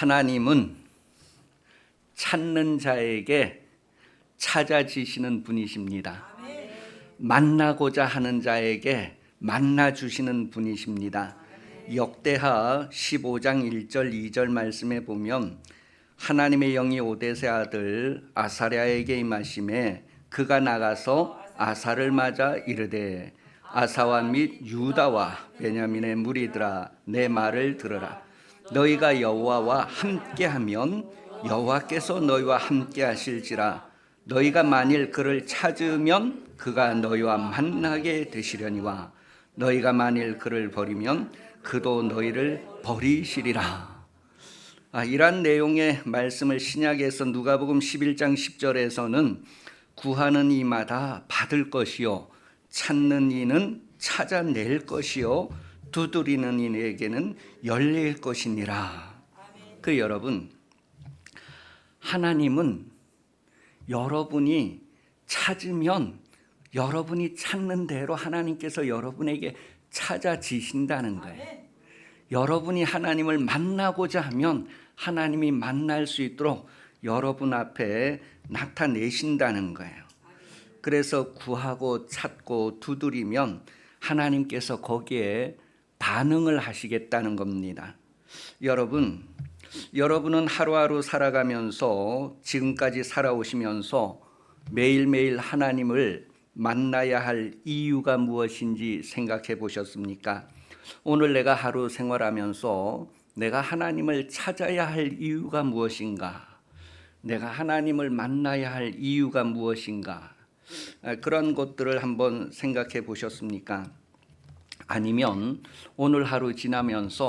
하나님은 찾는 자에게 찾아지시는 분이십니다. 만나고자 하는 자에게 만나주시는 분이십니다. 역대하 15장 1절 2절 말씀에 보면 하나님의 영이 오뎃의 아들 아사랴에게 임하심에 그가 나가서 아사를 맞아 이르되 아사와 및 유다와 베냐민의 무리들아 내 말을 들으라. 너희가 여호와와 함께하면 여호와께서 너희와 함께하실지라. 너희가 만일 그를 찾으면 그가 너희와 만나게 되시려니와 너희가 만일 그를 버리면 그도 너희를 버리시리라. 이러한 내용의 말씀을 신약에서 누가복음 11장 10절에서는 구하는 이마다 받을 것이요 찾는 이는 찾아낼 것이요 두드리는 이에게는 열릴 것이니라. 여러분, 하나님은 여러분이 찾으면 여러분이 찾는 대로 하나님께서 여러분에게 찾아지신다는 거예요. 여러분이 하나님을 만나고자 하면 하나님이 만날 수 있도록 여러분 앞에 나타내신다는 거예요. 그래서 구하고 찾고 두드리면 하나님께서 거기에 반응을 하시겠다는 겁니다. 여러분은 하루하루 살아가면서 지금까지 살아오시면서 매일매일 하나님을 만나야 할 이유가 무엇인지 생각해 보셨습니까? 오늘 내가 하루 생활하면서 내가 하나님을 찾아야 할 이유가 무엇인가? 내가 하나님을 만나야 할 이유가 무엇인가? 그런 것들을 한번 생각해 보셨습니까? 아니면 오늘 하루 지나면서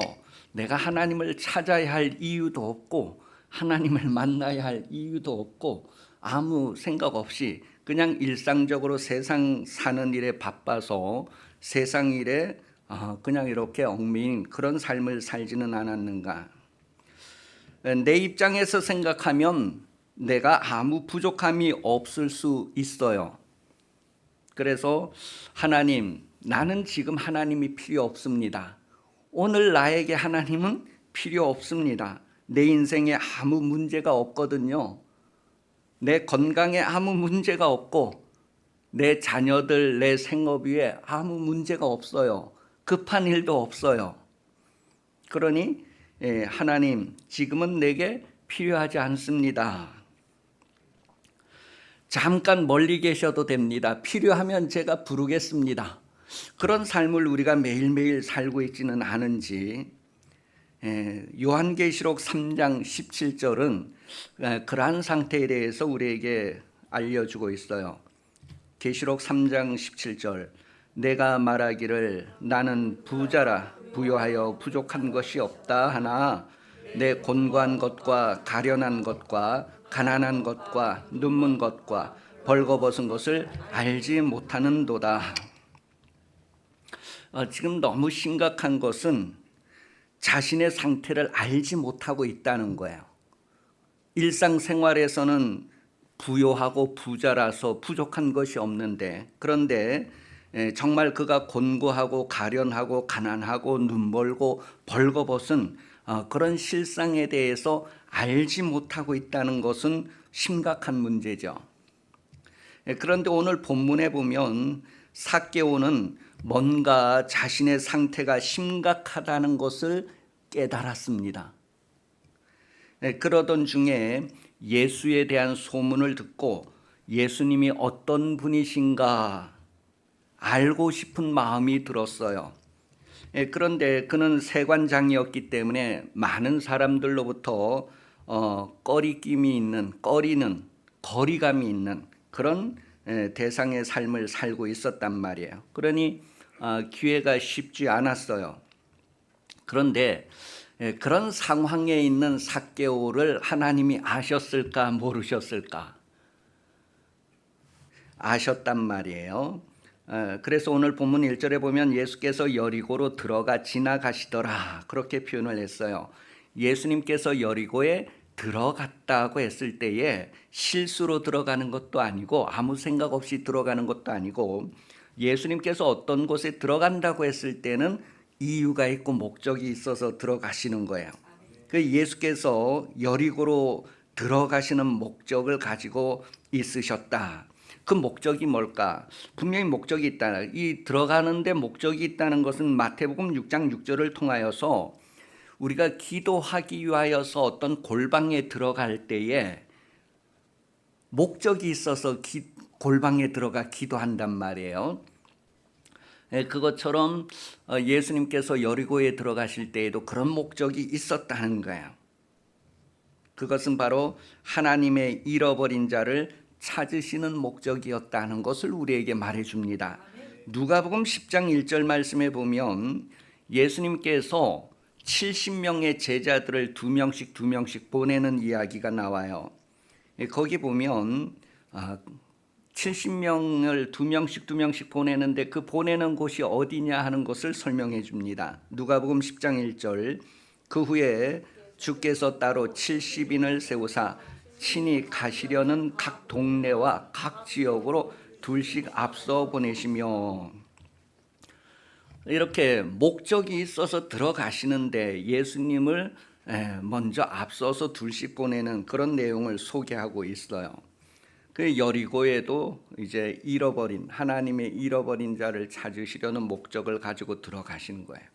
내가 하나님을 찾아야 할 이유도 없고 하나님을 만나야 할 이유도 없고 아무 생각 없이 그냥 일상적으로 세상 사는 일에 바빠서 세상 일에 그냥 이렇게 얽매인 그런 삶을 살지는 않았는가? 내 입장에서 생각하면 내가 아무 부족함이 없을 수 있어요. 그래서 하나님, 나는 지금 하나님이 필요 없습니다. 오늘 나에게 하나님은 필요 없습니다. 내 인생에 아무 문제가 없거든요. 내 건강에 아무 문제가 없고 내 자녀들, 내 생업 위에 아무 문제가 없어요. 급한 일도 없어요. 그러니 하나님, 지금은 내게 필요하지 않습니다. 잠깐 멀리 계셔도 됩니다. 필요하면 제가 부르겠습니다. 그런 삶을 우리가 매일매일 살고 있지는 않은지 요한계시록 3장 17절은 그러한 상태에 대해서 우리에게 알려주고 있어요. 계시록 3장 17절 내가 말하기를 나는 부자라 부요하여 부족한 것이 없다 하나 내 곤고한 것과 가련한 것과 가난한 것과 눈먼 것과 벌거벗은 것을 알지 못하는도다. 지금 너무 심각한 것은 자신의 상태를 알지 못하고 있다는 거예요. 일상생활에서는 부요하고 부자라서 부족한 것이 없는데 그런데 정말 그가 곤고하고 가련하고 가난하고 눈멀고 벌거벗은 그런 실상에 대해서 알지 못하고 있다는 것은 심각한 문제죠. 그런데 오늘 본문에 보면 삭개오는 뭔가 자신의 상태가 심각하다는 것을 깨달았습니다. 그러던 중에 예수에 대한 소문을 듣고 예수님이 어떤 분이신가 알고 싶은 마음이 들었어요. 그런데 그는 세관장이었기 때문에 많은 사람들로부터 거리감이 있는 그런 대상의 삶을 살고 있었단 말이에요. 그러니 기회가 쉽지 않았어요. 그런데 그런 상황에 있는 삭개오를 하나님이 아셨을까 모르셨을까? 아셨단 말이에요. 그래서 오늘 본문 1절에 보면 예수께서 여리고로 들어가 지나가시더라 그렇게 표현을 했어요. 예수님께서 여리고에 들어갔다고 했을 때에 실수로 들어가는 것도 아니고 아무 생각 없이 들어가는 것도 아니고 예수님께서 어떤 곳에 들어간다고 했을 때는 이유가 있고 목적이 있어서 들어가시는 거예요. 그 예수께서 여리고로 들어가시는 목적을 가지고 있으셨다. 그 목적이 뭘까? 분명히 목적이 있다. 이 들어가는데 목적이 있다는 것은 마태복음 6장 6절을 통하여서 우리가 기도하기 위하여서 어떤 골방에 들어갈 때에 목적이 있어서 골방에 들어가 기도한단 말이에요. 그것처럼 예수님께서 여리고에 들어가실 때에도 그런 목적이 있었다는 거예요. 그것은 바로 하나님의 잃어버린 자를 찾으시는 목적이었다는 것을 우리에게 말해줍니다. 누가복음 10장 1절 말씀에 보면 예수님께서 70명의 제자들을 두 명씩 보내는 이야기가 나와요. 거기 보면 70명을 두 명씩 보내는데 그 보내는 곳이 어디냐 하는 것을 설명해 줍니다. 누가복음 10장 1절 그 후에 주께서 따로 70인을 세우사 친히 가시려는 각 동네와 각 지역으로 둘씩 앞서 보내시며, 이렇게 목적이 있어서 들어가시는데 예수님을 먼저 앞서서 둘씩 보내는 그런 내용을 소개하고 있어요. 그 여리고에도 이제 하나님의 잃어버린 자를 찾으시려는 목적을 가지고 들어가시는 거예요.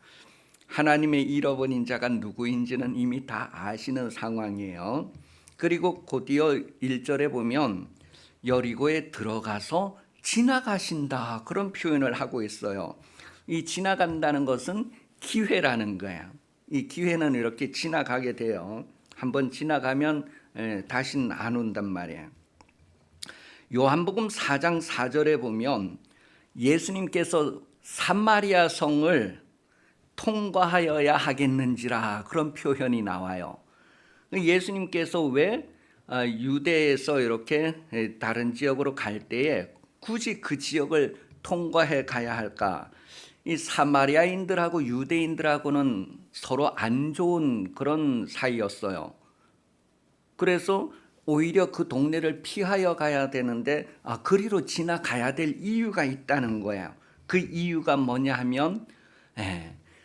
하나님의 잃어버린 자가 누구인지는 이미 다 아시는 상황이에요. 그리고 곧이어 1절에 보면 여리고에 들어가서 지나가신다, 그런 표현을 하고 있어요. 이 지나간다는 것은 기회라는 거야. 이 기회는 이렇게 지나가게 돼요. 한번 지나가면 다시는 안 온단 말이에요. 요한복음 4장 4절에 보면 예수님께서 사마리아 성을 통과하여야 하겠는지라, 그런 표현이 나와요. 예수님께서 왜 유대에서 이렇게 다른 지역으로 갈 때에 굳이 그 지역을 통과해 가야 할까? 이 사마리아인들하고 유대인들하고는 서로 안 좋은 그런 사이였어요. 그래서 오히려 그 동네를 피하여 가야 되는데 그리로 지나가야 될 이유가 있다는 거예요. 그 이유가 뭐냐 하면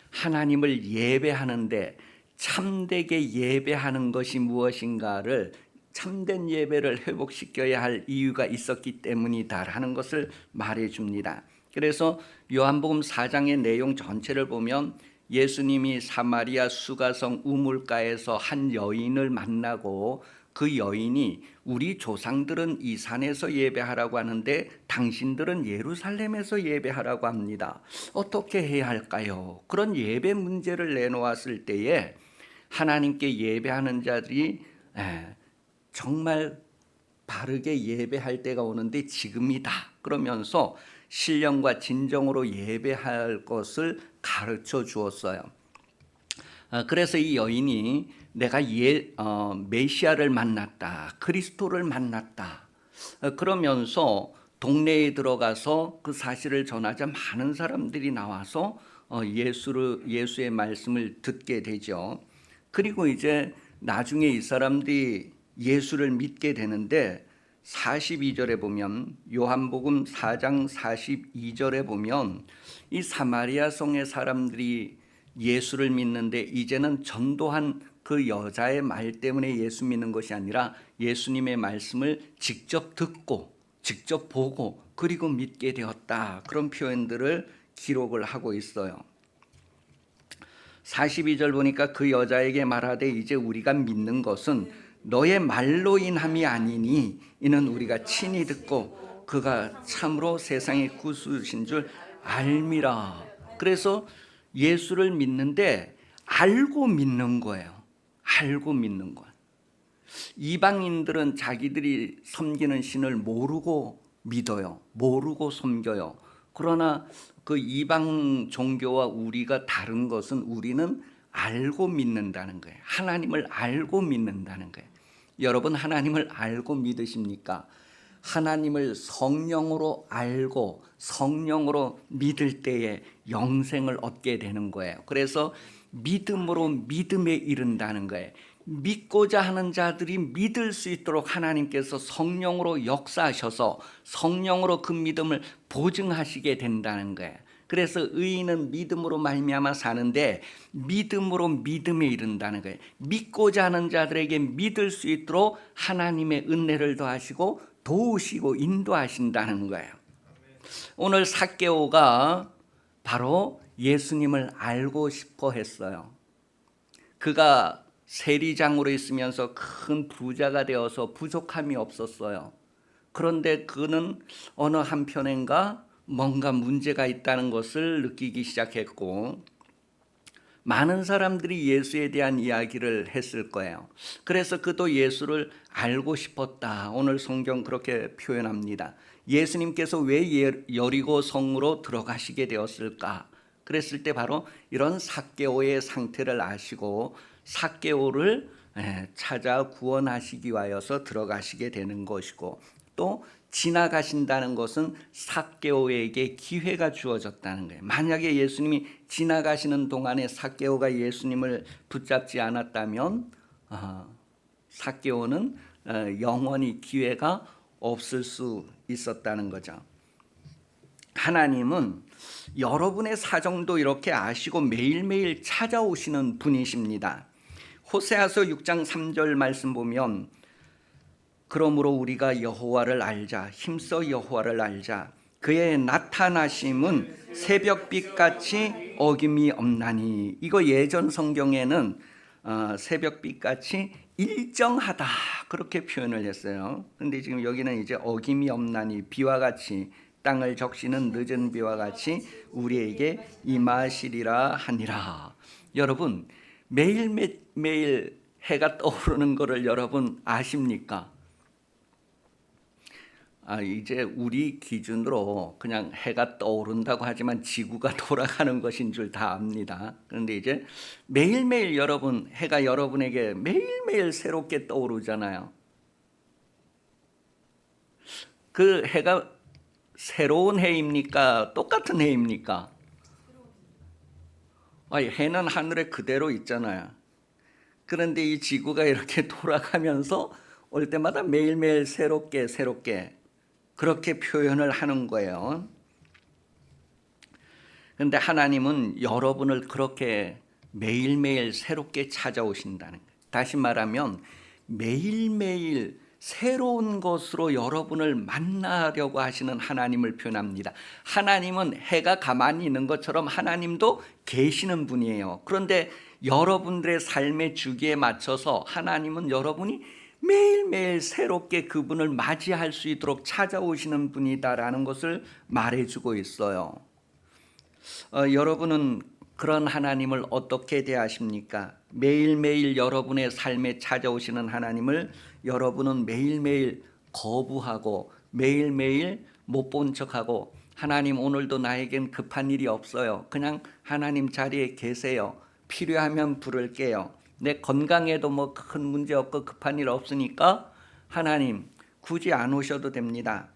하나님을 예배하는데 참되게 예배하는 것이 무엇인가를, 참된 예배를 회복시켜야 할 이유가 있었기 때문이다라는 것을 말해줍니다. 그래서 요한복음 4장의 내용 전체를 보면 예수님이 사마리아 수가성 우물가에서 한 여인을 만나고 그 여인이 우리 조상들은 이 산에서 예배하라고 하는데 당신들은 예루살렘에서 예배하라고 합니다. 어떻게 해야 할까요? 그런 예배 문제를 내놓았을 때에 하나님께 예배하는 자들이 정말 바르게 예배할 때가 오는데 지금이다, 그러면서 신령과 진정으로 예배할 것을 가르쳐 주었어요. 그래서 이 여인이 내가 메시아를 만났다, 그리스도를 만났다, 그러면서 동네에 들어가서 그 사실을 전하자 많은 사람들이 나와서 예수의 말씀을 듣게 되죠. 그리고 이제 나중에 이 사람들이 예수를 믿게 되는데 42절에 보면, 요한복음 4장 42절에 보면 이 사마리아 성의 사람들이 예수를 믿는데 이제는 전도한 그 여자의 말 때문에 예수 믿는 것이 아니라 예수님의 말씀을 직접 듣고 직접 보고 그리고 믿게 되었다, 그런 표현들을 기록을 하고 있어요. 42절 보니까 그 여자에게 말하되 이제 우리가 믿는 것은 너의 말로 인함이 아니니 이는 우리가 친히 듣고 그가 참으로 세상의 구주신 줄 알미라. 그래서 예수를 믿는데 알고 믿는 거예요. 알고 믿는 거예요. 이방인들은 자기들이 섬기는 신을 모르고 믿어요. 모르고 섬겨요. 그러나 그 이방 종교와 우리가 다른 것은 우리는 알고 믿는다는 거예요. 하나님을 알고 믿는다는 거예요. 여러분, 하나님을 알고 믿으십니까? 하나님을 성령으로 알고 성령으로 믿을 때에 영생을 얻게 되는 거예요. 그래서 믿음으로 믿음에 이른다는 거예요. 믿고자 하는 자들이 믿을 수 있도록 하나님께서 성령으로 역사하셔서 성령으로 그 믿음을 보증하시게 된다는 거예요. 그래서 의인은 믿음으로 말미암아 사는데 믿음으로 믿음에 이른다는 거예요. 믿고자 하는 자들에게 믿을 수 있도록 하나님의 은혜를 더하시고 도우시고 인도하신다는 거예요. 오늘 삭개오가 바로 예수님을 알고 싶어 했어요. 그가 세리장으로 있으면서 큰 부자가 되어서 부족함이 없었어요. 그런데 그는 어느 한편인가 뭔가 문제가 있다는 것을 느끼기 시작했고, 많은 사람들이 예수에 대한 이야기를 했을 거예요. 그래서 그도 예수를 알고 싶었다. 오늘 성경 그렇게 표현합니다. 예수님께서 왜 여리고 성으로 들어가시게 되었을까? 그랬을 때 바로 이런 삭개오의 상태를 아시고 삭개오를 찾아 구원하시기 위하여서 들어가시게 되는 것이고, 또 지나가신다는 것은 삭개오에게 기회가 주어졌다는 거예요. 만약에 예수님이 지나가시는 동안에 삭개오가 예수님을 붙잡지 않았다면 삭개오는 영원히 기회가 없을 수 있었다는 거죠. 하나님은 여러분의 사정도 이렇게 아시고 매일매일 찾아오시는 분이십니다. 호세아서 6장 3절 말씀 보면, 그러므로 우리가 여호와를 알자, 힘써 여호와를 알자. 그의 나타나심은 새벽빛같이 어김이 없나니. 이거 예전 성경에는 새벽빛같이 일정하다 그렇게 표현을 했어요. 근데 지금 여기는 이제 어김이 없나니, 비와 같이 땅을 적시는 늦은 비와 같이 우리에게 임하시리라 하니라. 여러분, 매일매일 해가 떠오르는 것을 여러분 아십니까? 이제 우리 기준으로 그냥 해가 떠오른다고 하지만 지구가 돌아가는 것인 줄 다 압니다. 그런데 이제 매일매일 여러분, 해가 여러분에게 매일매일 새롭게 떠오르잖아요. 그 해가 새로운 해입니까? 똑같은 해입니까? 해는 하늘에 그대로 있잖아요. 그런데 이 지구가 이렇게 돌아가면서 올 때마다 매일매일 새롭게 그렇게 표현을 하는 거예요. 그런데 하나님은 여러분을 그렇게 매일매일 새롭게 찾아오신다는 거예요. 다시 말하면 매일매일 새로운 것으로 여러분을 만나려고 하시는 하나님을 표현합니다. 하나님은 해가 가만히 있는 것처럼 하나님도 계시는 분이에요. 그런데 여러분들의 삶의 주기에 맞춰서 하나님은 여러분이 매일매일 새롭게 그분을 맞이할 수 있도록 찾아오시는 분이다라는 것을 말해주고 있어요. 여러분은 그런 하나님을 어떻게 대하십니까? 매일매일 여러분의 삶에 찾아오시는 하나님을 여러분은 매일매일 거부하고 매일매일 못 본 척하고, 하나님 오늘도 나에겐 급한 일이 없어요. 그냥 하나님 자리에 계세요. 필요하면 부를게요. 내 건강에도 뭐 큰 문제 없고 급한 일 없으니까 하나님 굳이 안 오셔도 됩니다.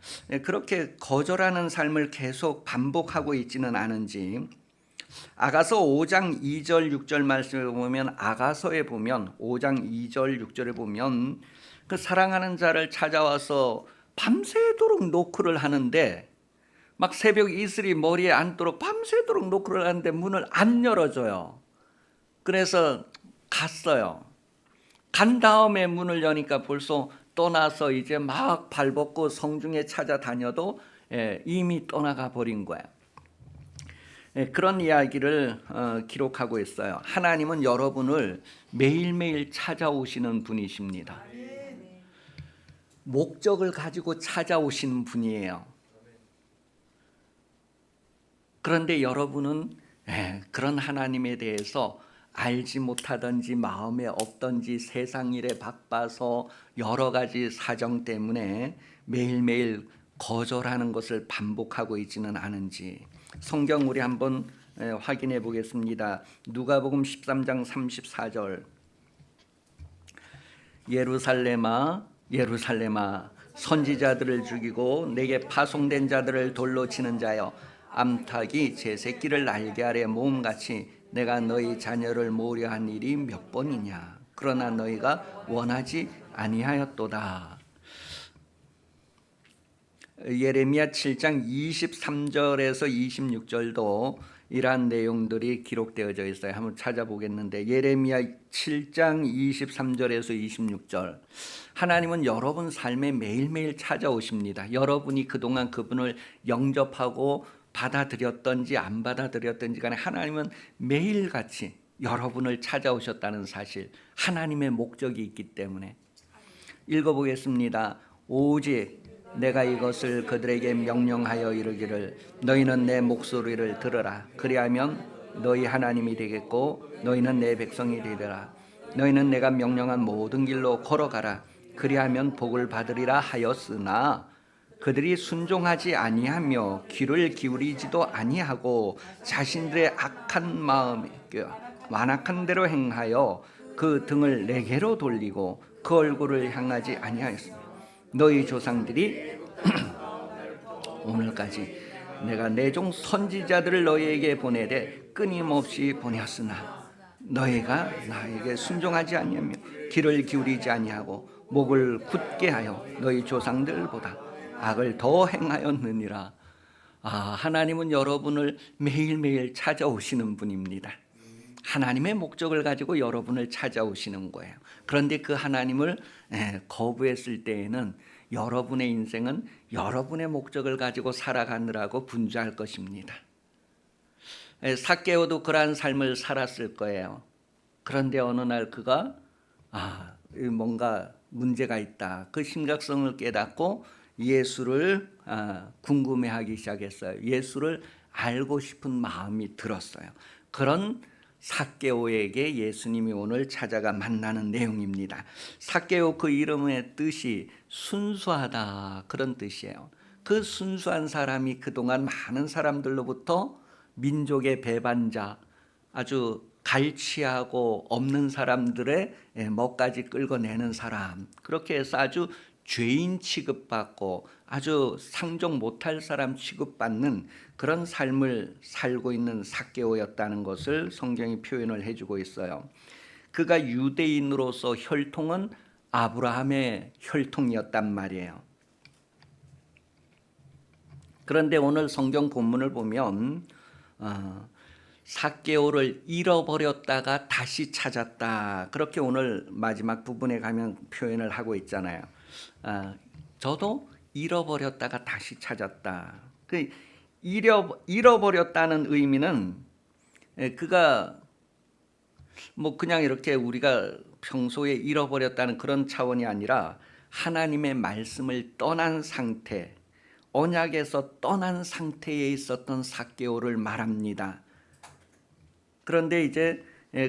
그렇게 거절하는 삶을 계속 반복하고 있지는 않은지, 아가서 5장 2절 6절 말씀에 보면, 아가서에 보면 5장 2절 6절에 보면 그 사랑하는 자를 찾아와서 밤새도록 노크를 하는데, 막 새벽 이슬이 머리에 앉도록 밤새도록 노크를 하는데 문을 안 열어줘요. 그래서 갔어요. 간 다음에 문을 여니까 벌써 떠나서 이제 막 발벗고 성중에 찾아다녀도 이미 떠나가 버린 거예요. 그런 이야기를 기록하고 있어요. 하나님은 여러분을 매일매일 찾아오시는 분이십니다. 목적을 가지고 찾아오시는 분이에요. 그런데 여러분은 그런 하나님에 대해서 알지 못하든지 마음에 없든지 세상 일에 바빠서 여러 가지 사정 때문에 매일매일 거절하는 것을 반복하고 있지는 않은지, 성경 우리 한번 확인해 보겠습니다. 누가복음 13장 34절. 예루살렘아 예루살렘아, 선지자들을 죽이고 내게 파송된 자들을 돌로 치는 자여, 암탉이 제 새끼를 날개 아래 모음같이 내가 너희 자녀를 모으려 한 일이 몇 번이냐. 그러나 너희가 원하지 아니하였도다. 예레미야 7장 23절에서 26절도 이러한 내용들이 기록되어져 있어요. 한번 찾아보겠는데 예레미야 7장 23절에서 26절, 하나님은 여러분 삶에 매일매일 찾아오십니다. 여러분이 그동안 그분을 영접하고 받아들였던지 안 받아들였던지 간에 하나님은 매일같이 여러분을 찾아오셨다는 사실, 하나님의 목적이 있기 때문에. 읽어보겠습니다. 오직 내가 이것을 그들에게 명령하여 이르기를 너희는 내 목소리를 들으라. 그리하면 너희 하나님이 되겠고 너희는 내 백성이 되리라. 너희는 내가 명령한 모든 길로 걸어가라. 그리하면 복을 받으리라 하였으나 그들이 순종하지 아니하며 귀를 기울이지도 아니하고 자신들의 악한 마음에 완악한 대로 행하여 그 등을 내게로 돌리고 그 얼굴을 향하지 아니하였습니다. 너희 조상들이 오늘까지 내가 내 종 선지자들을 너희에게 보내되 끊임없이 보냈으나 너희가 나에게 순종하지 아니하며 귀를 기울이지 아니하고 목을 굳게 하여 너희 조상들보다 악을 더 행하였느니라. 하나님은 여러분을 매일매일 찾아오시는 분입니다. 하나님의 목적을 가지고 여러분을 찾아오시는 거예요. 그런데 그 하나님을 거부했을 때에는 여러분의 인생은 여러분의 목적을 가지고 살아가느라고 분주할 것입니다. 삭개오도 그러한 삶을 살았을 거예요. 그런데 어느 날 그가 뭔가 문제가 있다, 그 심각성을 깨닫고 예수를 궁금해하기 시작했어요. 예수를 알고 싶은 마음이 들었어요. 그런 삭개오에게 예수님이 오늘 찾아가 만나는 내용입니다. 삭개오, 그 이름의 뜻이 순수하다, 그런 뜻이에요. 그 순수한 사람이 그동안 많은 사람들로부터 민족의 배반자, 아주 갈취하고 없는 사람들의 먹까지 끌어내는 사람, 그렇게 해서 아주 죄인 취급받고 아주 상종 못할 사람 취급받는 그런 삶을 살고 있는 삭개오였다는 것을 성경이 표현을 해주고 있어요. 그가 유대인으로서 혈통은 아브라함의 혈통이었단 말이에요. 그런데 오늘 성경 본문을 보면 삭개오를 잃어버렸다가 다시 찾았다, 그렇게 오늘 마지막 부분에 가면 표현을 하고 있잖아요. 저도 잃어버렸다가 다시 찾았다. 그 잃어버렸다는 의미는 그가 뭐 그냥 이렇게 우리가 평소에 잃어버렸다는 그런 차원이 아니라 하나님의 말씀을 떠난 상태, 언약에서 떠난 상태에 있었던 삭개오를 말합니다. 그런데 이제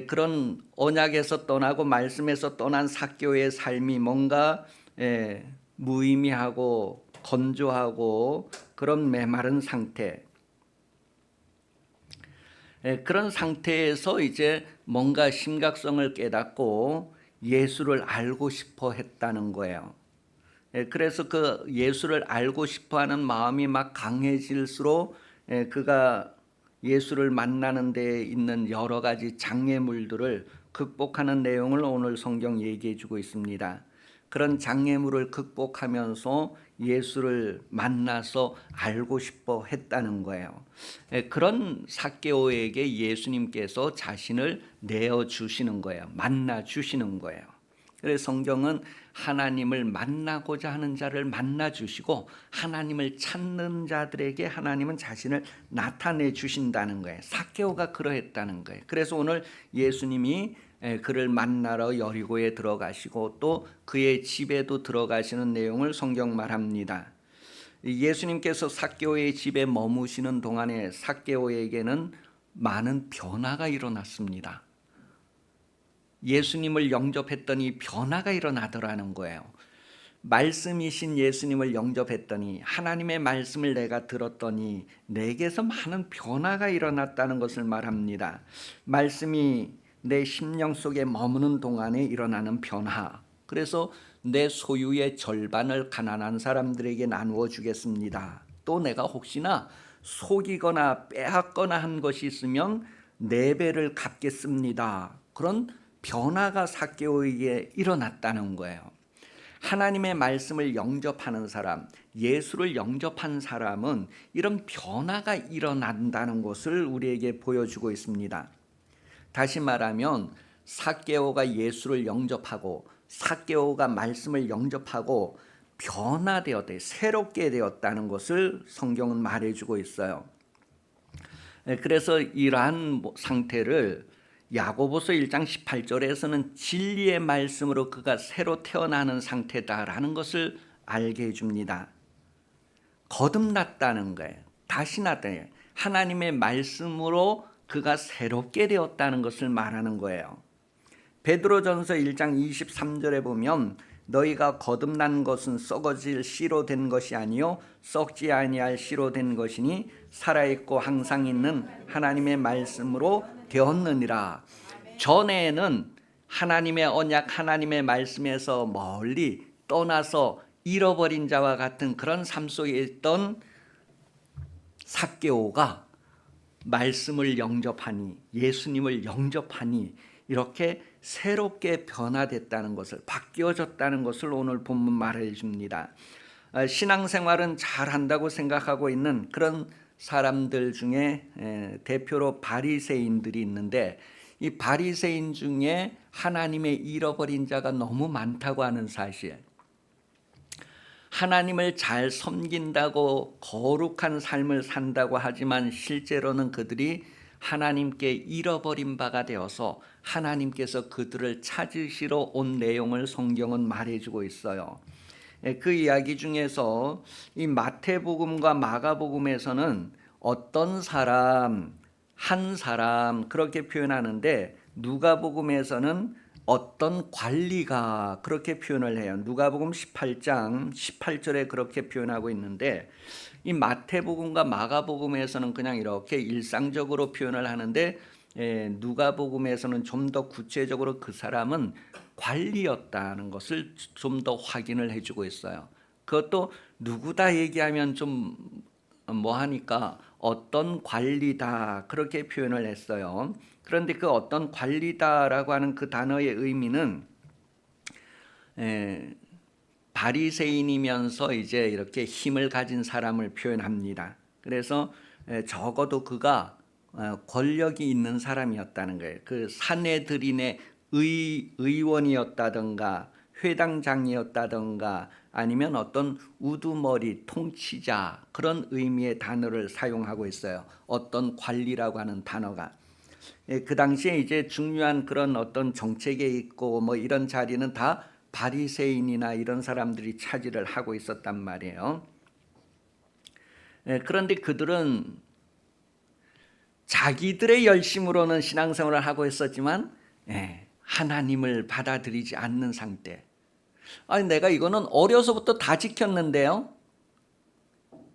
그런 언약에서 떠나고 말씀에서 떠난 삭개오의 삶이 뭔가 무의미하고 건조하고 그런 메마른 상태, 그런 상태에서 이제 뭔가 심각성을 깨닫고 예수를 알고 싶어 했다는 거예요. 그래서 그 예수를 알고 싶어 하는 마음이 막 강해질수록 그가 예수를 만나는 데 있는 여러 가지 장애물들을 극복하는 내용을 오늘 성경 얘기해 주고 있습니다. 그런 장애물을 극복하면서 예수를 만나서 알고 싶어 했다는 거예요. 그런 삭개오에게 예수님께서 자신을 내어주시는 거예요. 만나 주시는 거예요. 그래서 성경은 하나님을 만나고자 하는 자를 만나 주시고 하나님을 찾는 자들에게 하나님은 자신을 나타내 주신다는 거예요. 삭개오가 그러했다는 거예요. 그래서 오늘 예수님이 그를 만나러 여리고에 들어가시고 또 그의 집에도 들어가시는 내용을 성경 말합니다. 예수님께서 삭개오의 집에 머무시는 동안에 삭개오에게는 많은 변화가 일어났습니다. 예수님을 영접했더니 변화가 일어나더라는 거예요. 말씀이신 예수님을 영접했더니, 하나님의 말씀을 내가 들었더니 내게서 많은 변화가 일어났다는 것을 말합니다. 말씀이 내 심령 속에 머무는 동안에 일어나는 변화. 그래서 내 소유의 절반을 가난한 사람들에게 나누어 주겠습니다. 또 내가 혹시나 속이거나 빼앗거나 한 것이 있으면 4배를 갚겠습니다. 그런 변화가 삭개오에게 일어났다는 거예요. 하나님의 말씀을 영접하는 사람, 예수를 영접한 사람은 이런 변화가 일어난다는 것을 우리에게 보여주고 있습니다. 다시 말하면 삭개오가 예수를 영접하고 삭개오가 말씀을 영접하고 변화되었다, 새롭게 되었다는 것을 성경은 말해주고 있어요. 그래서 이러한 상태를 야고보서 1장 18절에서는 진리의 말씀으로 그가 새로 태어나는 상태다라는 것을 알게 해줍니다. 거듭났다는 거예요. 다시 났다. 하나님의 말씀으로 그가 새롭게 되었다는 것을 말하는 거예요. 베드로전서 1장 23절에 보면 너희가 거듭난 것은 썩어질 씨로 된 것이 아니요 썩지 아니할 씨로 된 것이니 살아있고 항상 있는 하나님의 말씀으로 되었느니라. 전에는 하나님의 언약, 하나님의 말씀에서 멀리 떠나서 잃어버린 자와 같은 그런 삶 속에 있던 삭개오가 말씀을 영접하니, 예수님을 영접하니 이렇게 새롭게 변화됐다는 것을, 바뀌어졌다는 것을 오늘 본문 말해 줍니다. 신앙생활은 잘한다고 생각하고 있는 그런 사람들 중에 대표로 바리새인들이 있는데, 이 바리새인 중에 하나님의 잃어버린 자가 너무 많다고 하는 사실, 하나님을 잘 섬긴다고 거룩한 삶을 산다고 하지만 실제로는 그들이 하나님께 잃어버린 바가 되어서 하나님께서 그들을 찾으시러 온 내용을 성경은 말해주고 있어요. 그 이야기 중에서 이 마태복음과 마가복음에서는 어떤 사람, 한 사람 그렇게 표현하는데, 누가복음에서는 어떤 관리가 그렇게 표현을 해요. 누가복음 18장 18절에 그렇게 표현하고 있는데, 이 마태복음과 마가복음에서는 그냥 이렇게 일상적으로 표현을 하는데, 누가복음에서는 좀 더 구체적으로 그 사람은 관리였다는 것을 좀 더 확인을 해주고 있어요. 그것도 누구다 얘기하면 좀 뭐하니까 어떤 관리다 그렇게 표현을 했어요. 그런데 그 어떤 관리다라고 하는 그 단어의 의미는 바리새인이면서 이제 이렇게 힘을 가진 사람을 표현합니다. 그래서 적어도 그가 권력이 있는 사람이었다는 거예요. 그 산헤드린의 의원이었다든가 회당장이었다든가 아니면 어떤 우두머리 통치자, 그런 의미의 단어를 사용하고 있어요. 어떤 관리라고 하는 단어가. 그 당시에 이제 중요한 그런 어떤 정책에 있고 뭐 이런 자리는 다 바리새인이나 이런 사람들이 차지를 하고 있었단 말이에요. 그런데 그들은 자기들의 열심으로는 신앙생활을 하고 있었지만 하나님을 받아들이지 않는 상태. 아니, 내가 이거는 어려서부터 다 지켰는데요.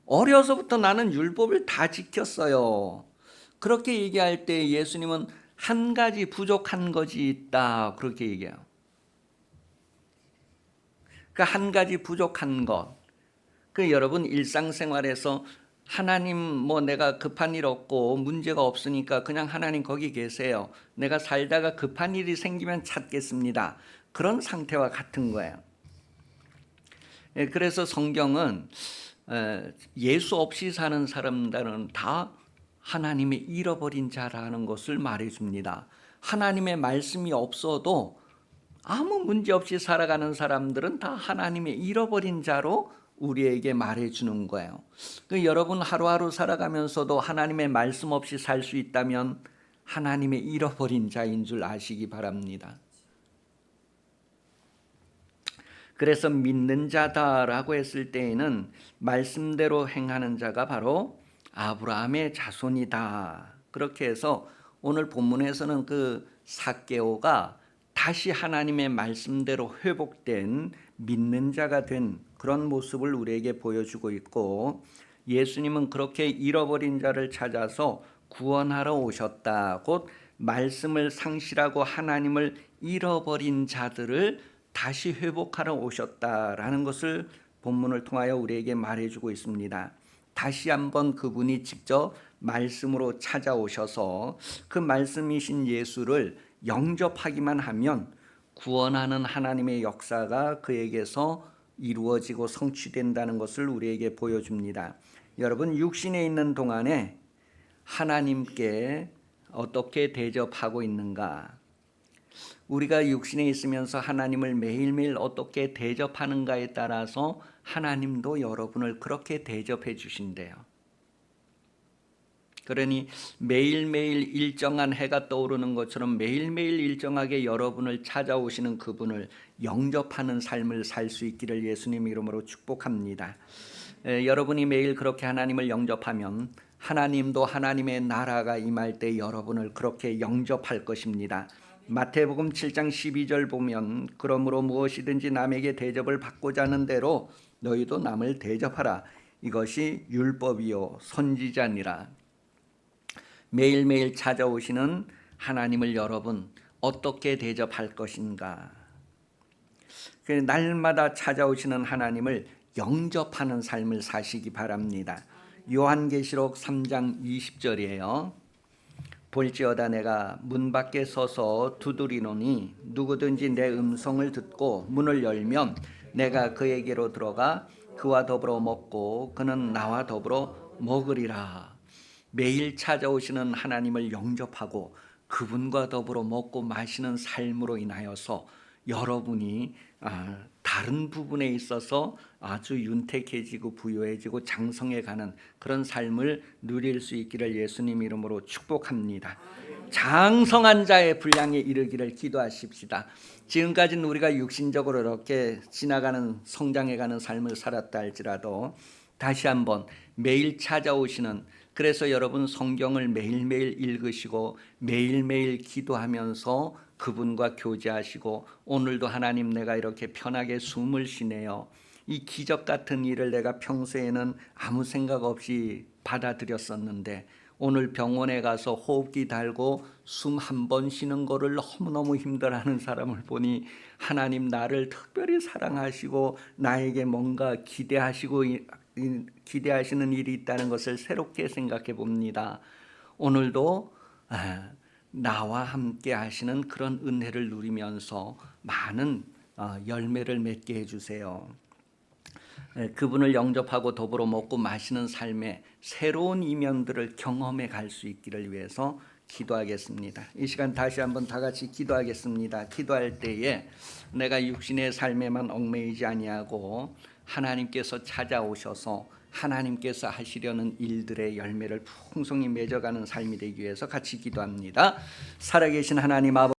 어려서부터 나는 율법을 다 지켰어요. 그렇게 얘기할 때 예수님은 한 가지 부족한 것이 있다 그렇게 얘기해요. 그 한 가지 부족한 것. 그 여러분 일상생활에서 하나님 뭐 내가 급한 일 없고 문제가 없으니까 그냥 하나님 거기 계세요. 내가 살다가 급한 일이 생기면 찾겠습니다. 그런 상태와 같은 거예요. 그래서 성경은 예수 없이 사는 사람들은 다 하나님의 잃어버린 자라는 것을 말해줍니다. 하나님의 말씀이 없어도 아무 문제 없이 살아가는 사람들은 다 하나님의 잃어버린 자로 우리에게 말해주는 거예요. 여러분 하루하루 살아가면서도 하나님의 말씀 없이 살 수 있다면 하나님의 잃어버린 자인 줄 아시기 바랍니다. 그래서 믿는 자다라고 했을 때에는 말씀대로 행하는 자가 바로 아브라함의 자손이다. 그렇게 해서 오늘 본문에서는 그 삭개오가 다시 하나님의 말씀대로 회복된 믿는 자가 된 그런 모습을 우리에게 보여주고 있고, 예수님은 그렇게 잃어버린 자를 찾아서 구원하러 오셨다. 곧 말씀을 상실하고 하나님을 잃어버린 자들을 다시 회복하러 오셨다라는 것을 본문을 통하여 우리에게 말해주고 있습니다. 다시 한번 그분이 직접 말씀으로 찾아오셔서 그 말씀이신 예수를 영접하기만 하면 구원하는 하나님의 역사가 그에게서 이루어지고 성취된다는 것을 우리에게 보여줍니다. 여러분, 육신에 있는 동안에 하나님께 어떻게 대접하고 있는가? 우리가 육신에 있으면서 하나님을 매일매일 어떻게 대접하는가에 따라서 하나님도 여러분을 그렇게 대접해 주신대요. 그러니 매일매일 일정한 해가 떠오르는 것처럼 매일매일 일정하게 여러분을 찾아오시는 그분을 영접하는 삶을 살 수 있기를 예수님 이름으로 축복합니다. 여러분이 매일 그렇게 하나님을 영접하면 하나님도 하나님의 나라가 임할 때 여러분을 그렇게 영접할 것입니다. 마태복음 7장 12절 보면 그러므로 무엇이든지 남에게 대접을 받고자 하는 대로 너희도 남을 대접하라. 이것이 율법이요 선지자니라. 매일매일 찾아오시는 하나님을 여러분 어떻게 대접할 것인가? 날마다 찾아오시는 하나님을 영접하는 삶을 사시기 바랍니다. 요한계시록 3장 20절이에요. 볼지어다 내가 문 밖에 서서 두드리노니 누구든지 내 음성을 듣고 문을 열면 내가 그에게로 들어가 그와 더불어 먹고 그는 나와 더불어 먹으리라. 매일 찾아오시는 하나님을 영접하고 그분과 더불어 먹고 마시는 삶으로 인하여서 여러분이 다른 부분에 있어서 아주 윤택해지고 부유해지고 장성해가는 그런 삶을 누릴 수 있기를 예수님 이름으로 축복합니다. 장성한 자의 분량에 이르기를 기도하십시다. 지금까지는 우리가 육신적으로 이렇게 지나가는 성장해가는 삶을 살았다 할지라도 다시 한번 매일 찾아오시는, 그래서 여러분 성경을 매일매일 읽으시고 매일매일 기도하면서 그분과 교제하시고 오늘도 하나님 내가 이렇게 편하게 숨을 쉬네요. 이 기적 같은 일을 내가 평소에는 아무 생각 없이 받아들였었는데 오늘 병원에 가서 호흡기 달고 숨 한 번 쉬는 거를 너무너무 힘들어하는 사람을 보니 하나님 나를 특별히 사랑하시고 나에게 뭔가 기대하시는 일이 있다는 것을 새롭게 생각해 봅니다. 오늘도 나와 함께 하시는 그런 은혜를 누리면서 많은 열매를 맺게 해주세요. 그분을 영접하고 더불어 먹고 마시는 삶의 새로운 이면들을 경험해 갈 수 있기를 위해서 기도하겠습니다. 이 시간 다시 한번 다 같이 기도하겠습니다. 기도할 때에 내가 육신의 삶에만 얽매이지 아니하고 하나님께서 찾아오셔서 하나님께서 하시려는 일들의 열매를 풍성히 맺어가는 삶이 되기 위해서 같이 기도합니다. 살아계신 하나님 아버지,